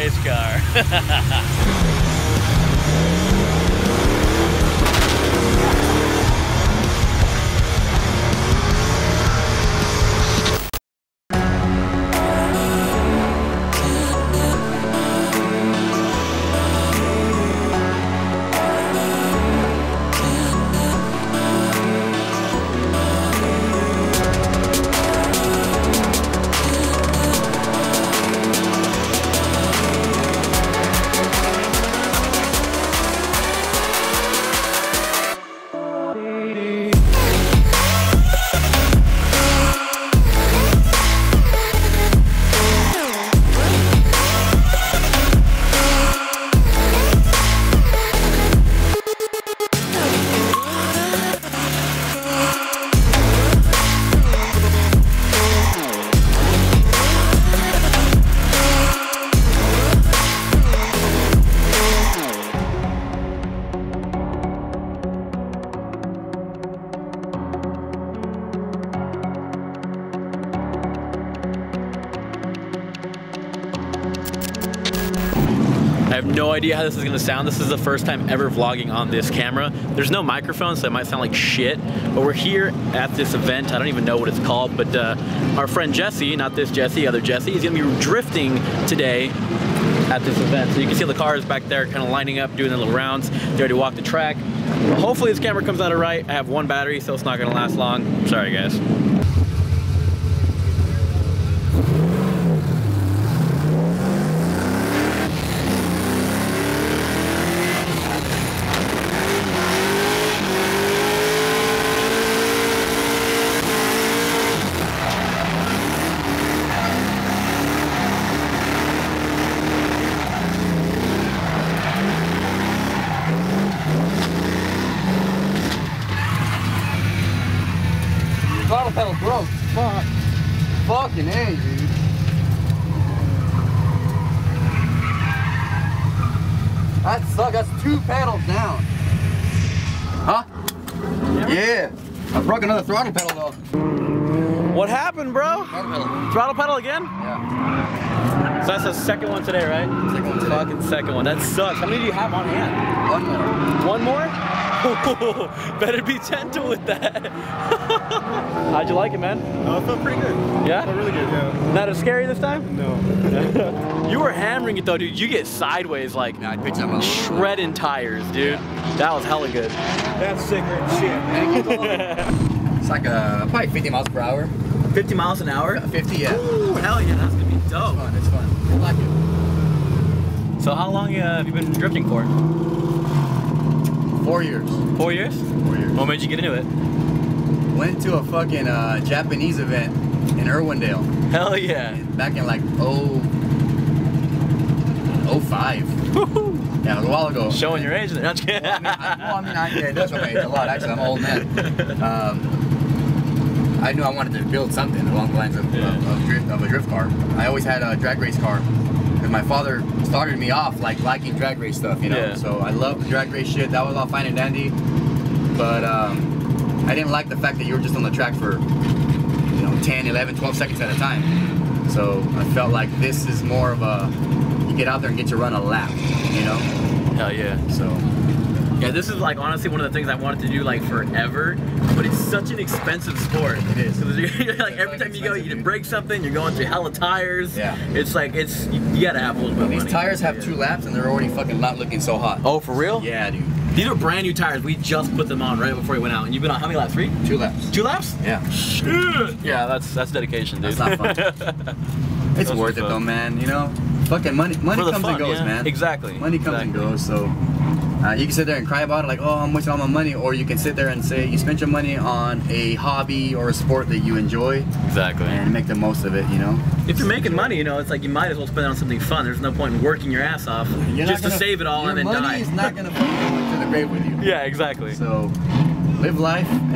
race car. I have no idea how this is gonna sound. This is the first time ever vlogging on this camera. There's no microphone, so it might sound like shit. But we're here at this event. I don't even know what it's called, but our friend Jesse, not this Jesse, other Jesse, is gonna be drifting today at this event. So you can see the cars back there kind of lining up, doing their little rounds. They already walked the track. Hopefully this camera comes out alright. I have one battery, so it's not gonna last long. Sorry, guys. Throttle pedal broke. Fuck. Fucking A, dude. That sucks. That's 2 pedals down. Huh? Yeah. I broke another throttle pedal though. What happened, bro? Throttle pedal. Throttle pedal again? Yeah. So that's the second one today, right? Second one today. Fucking second one. That sucks. How many do you have on hand? One more. One more? Better be gentle with that. How'd you like it, man? Oh, it felt pretty good. Yeah? It felt really good, yeah. Not as scary this time? No. You were hammering it though, dude. You get sideways like Yeah, I picked up my shredding tires, dude. That was hella good. That's sicker than shit. It's like probably 50 miles per hour. 50 miles an hour? 50, yeah. Ooh, hell yeah, that's gonna be dope. It's fun. It's fun. I like it. So how long have you been drifting for? 4 years. 4 years? 4 years. What made you get into it? Went to a fucking Japanese event in Irwindale. Hell yeah. Back in like 05. Yeah, it was a while ago. Showing your age there. Not Well, yeah, it does show my age a lot. Actually, I'm an old man. I knew I wanted to build something along the lines of a drift car. I always had a drag race car. And my father started me off like liking drag race stuff, you know. Yeah. So I loved the drag race shit. That was all fine and dandy. But I didn't like the fact that you were just on the track for 10, 11, 12 seconds at a time. So I felt like this is more of a, you get out there and get to run a lap, you know? Hell yeah. So yeah, this is like honestly one of the things I wanted to do like forever, but it's such an expensive sport. It is. You're like every time you go, you break something, you're going through hella tires. Yeah. It's like you gotta have a little bit of these money. tires have 2 laps and they're already fucking not looking so hot. Oh, for real? Yeah, dude. These are brand new tires. We just put them on right before we went out. And you've been on how many laps? 3? 2 laps. 2 laps? Yeah. Shit. Yeah, that's dedication, dude. That's not fun. It's Those worth are it fun. though, man. You know, fucking money For the comes fun, and goes, yeah. man. Exactly. Money comes and goes. So you can sit there and cry about it, like, oh, I'm wasting all my money, or you can sit there and say you spent your money on a hobby or a sport that you enjoy, Exactly. and make the most of it. You know. If you're making money, it's like you might as well spend it on something fun. There's no point in working your ass off You're just not to save it all and then your die. money is not gonna fucking go to the grave with you. Yeah, exactly. So live life and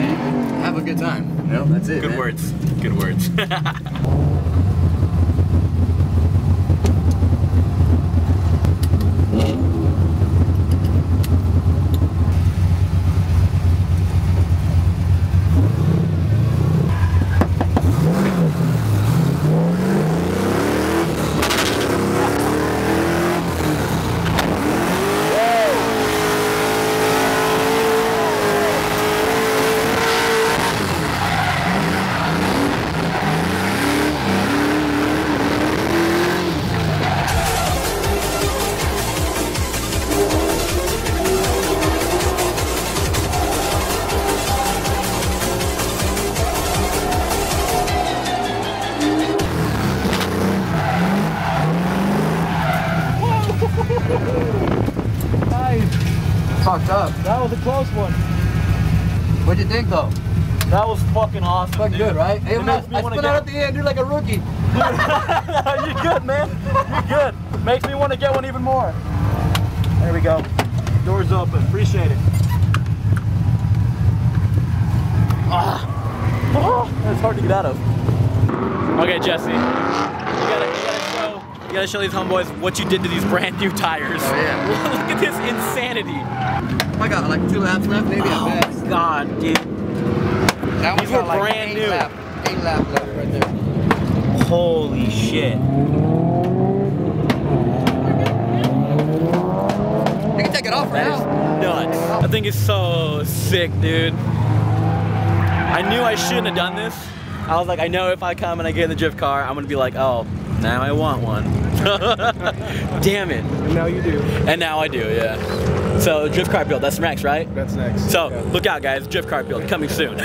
have a good time. You know, that's it. Good man. words. Good words. up? That was a close one. What'd you think though? That was fucking awesome. Fucking good, right? Hey, It makes me I wanna spun get- out at the end, dude, like a rookie. You're good, man. You're good. Makes me want to get one even more. There we go. Doors open. Appreciate it. It's hard to get out of. Okay, Jesse. You gotta show these homeboys what you did to these brand new tires. Oh, yeah. Look at this insanity. I got like 2 laps left, maybe at best. God, dude. That These were brand new. 8 laps left right there. Holy shit. You can take it off for That is now. nuts. That thing is so sick, dude. I knew I shouldn't have done this. I was like, I know if I come and I get in the drift car, I'm gonna be like, oh, now I want one. Damn it. And now you do. And now I do, yeah. So drift car build, that's next, right? That's next. So Yeah. look out, guys, drift car build coming soon.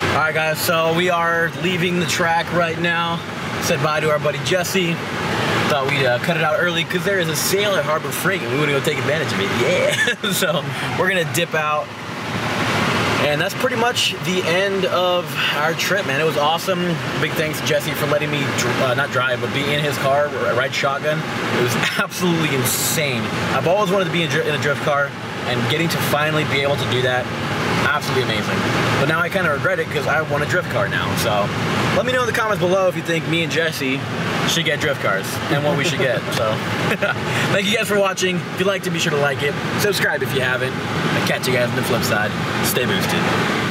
Alright guys, so we are leaving the track right now. Said bye to our buddy Jesse. Thought we'd cut it out early because there is a sale at Harbor Freight and we want to go take advantage of it. Yeah! So we're gonna dip out. And that's pretty much the end of our trip, man. It was awesome. Big thanks to Jesse for letting me, not drive, but be in his car, ride shotgun. It was absolutely insane. I've always wanted to be in a drift car, and getting to finally be able to do that, absolutely amazing. But now I kind of regret it because I want a drift car now. So let me know in the comments below if you think me and Jesse should get drift cars and what we should get. So thank you guys for watching. If you liked it, be sure to like it. Subscribe if you haven't. I'll catch you guys on the flip side. Stay boosted.